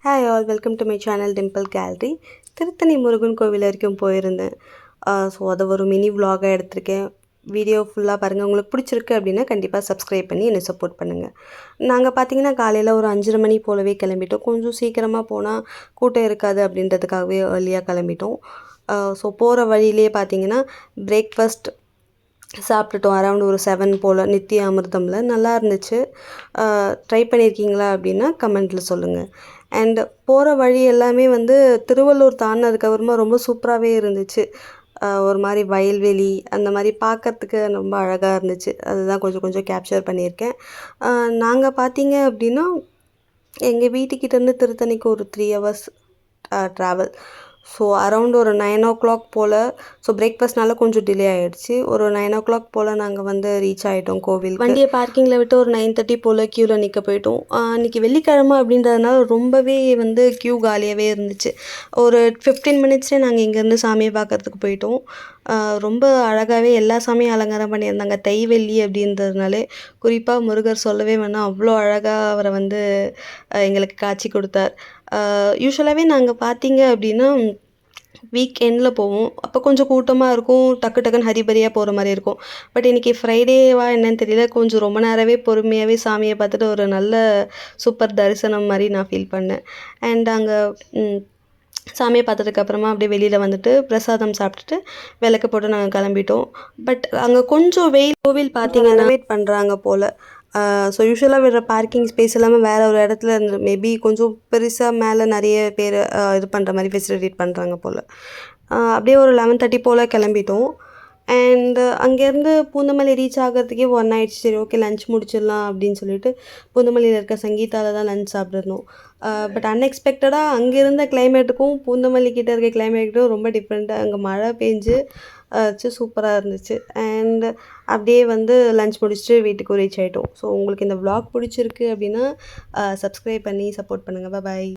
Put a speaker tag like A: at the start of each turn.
A: Hi all, welcome to my channel dimple gallery. Tiruttani Murugan கோவில் வரைக்கும் போயிருந்தேன். ஸோ அதை ஒரு மினி விலாகாக எடுத்திருக்கேன். வீடியோ ஃபுல்லாக பாருங்கள். உங்களுக்கு பிடிச்சிருக்கு அப்படின்னா கண்டிப்பாக சப்ஸ்கிரைப் பண்ணி என்னை சப்போர்ட் பண்ணுங்கள். நாங்கள் பார்த்தீங்கன்னா காலையில் ஒரு 5:30 மணி போலவே கிளம்பிட்டோம். கொஞ்சம் சீக்கிரமாக போனால் கூட்டம் இருக்காது அப்படின்றதுக்காகவே ஏர்லியாக கிளம்பிட்டோம். ஸோ போகிற வழியிலே பார்த்தீங்கன்னா பிரேக்ஃபாஸ்ட் சாப்பிட்டுட்டோம். அரௌண்ட் ஒரு 7 போல் நித்திய அமிர்தமில் நல்லா இருந்துச்சு. ட்ரை பண்ணியிருக்கீங்களா அப்படின்னா கமெண்ட்டில் சொல்லுங்கள். அண்ட் போகிற வழி எல்லாமே திருவள்ளூர் தாண்டினதுக்கப்புறமா ரொம்ப சூப்பராகவே இருந்துச்சு. ஒரு மாதிரி வயல்வெளி அந்த மாதிரி பார்க்கறதுக்கு ரொம்ப அழகாக இருந்துச்சு. அதுதான் கொஞ்சம் கொஞ்சம் கேப்சர் பண்ணியிருக்கேன். நாங்கள் பார்த்தீங்க அப்படின்னா எங்கள் வீட்டுக்கிட்டேருந்து திருத்தணிக்கு ஒரு 3 ஹவர்ஸ் ட்ராவல். ஸோ அரௌண்ட் ஒரு 9 போல். ஸோ பிரேக்ஃபாஸ்ட்னால கொஞ்சம் டிலே ஆகிடுச்சு. ஒரு 9 போல் நாங்கள் ரீச் ஆகிட்டோம் கோவில். வண்டியை பார்க்கிங்கில் விட்டு ஒரு 9:30 போல் க்யூவில் நிற்க போயிட்டோம். இன்றைக்கி வெள்ளிக்கிழமை அப்படின்றதுனால ரொம்பவே க்யூ காலியாகவே இருந்துச்சு. ஒரு 15 மினிட்ஸ்லேயே நாங்கள் இங்கேருந்து சாமியை பார்க்குறதுக்கு போயிட்டோம். ரொம்ப அழகாகவே எல்லா சாமியும் அலங்காரம் பண்ணியிருந்தாங்க. தைவெள்ளி அப்படின்றதுனாலே குறிப்பாக முருகர் சொல்லவே வேணாம், அவ்வளோ அழகாக அவரை எங்களுக்கு காட்சி கொடுத்தார். யூஸ்வலாகவே நாங்கள் பார்த்தீங்க அப்படின்னா வீக் எண்டில் போவோம். அப்போ கொஞ்சம் கூட்டமாக இருக்கும். டக்கு டக்குன்னு ஹரிபரியாக போகிற மாதிரி இருக்கும். பட் இன்றைக்கி ஃப்ரைடேவா என்னன்னு தெரியல, கொஞ்சம் ரொம்ப நேரமே பொறுமையாகவே சாமியை பார்த்துட்டு ஒரு நல்ல சூப்பர் தரிசனம் மாதிரி நான் ஃபீல் பண்ணேன். அண்ட் அங்கே சாமியை பார்த்ததுக்கப்புறமா அப்படியே வெளியில் வந்துட்டு பிரசாதம் சாப்பிட்டுட்டு விளக்கு போட்டு நாங்கள் கிளம்பிட்டோம். பட் அங்கே கொஞ்சம் கோவில் பார்த்தீங்கன்னா வெயிட் பண்ணுறாங்க போல். ஸோ யூஸ்வலாக விடுற பார்க்கிங் ஸ்பேஸ் இல்லாமல் வேறு ஒரு இடத்துல இருந்து மேபி கொஞ்சம் பெருசாக மேலே நிறைய பேர் இது பண்ணுற மாதிரி ஃபெசிலிட்டேட் பண்ணுறாங்க போல். அப்படியே ஒரு 11:30 போல் கிளம்பிட்டோம். அண்டு அங்கேருந்து பூந்தமல்லி ரீச் ஆகிறதுக்கே 1 ஆயிடுச்சு. சரி, ஓகே, லன்ச் முடிச்சிடலாம் அப்படின்னு சொல்லிட்டு பூந்தமல்லியில் இருக்க சங்கீதாவில் தான் லன்ச் சாப்பிட்ருந்தோம். பட் அன்எக்ஸ்பெக்டடாக அங்கே இருந்த கிளைமேட்டுக்கும் பூந்தமல்லி கிட்டே இருக்க கிளைமேட்டுக்கும் ரொம்ப டிஃப்ரெண்ட்டாக அங்கே மழை பெஞ்சு சூப்பராக இருந்துச்சு. அண்ட் அப்படியே லன்ச் முடிச்சுட்டு வீட்டுக்கு ரீச் ஆகிட்டோம். ஸோ உங்களுக்கு இந்த விலாக் பிடிச்சிருக்கு அப்படின்னா சப்ஸ்கிரைப் பண்ணி சப்போர்ட் பண்ணுங்கள். பாய்.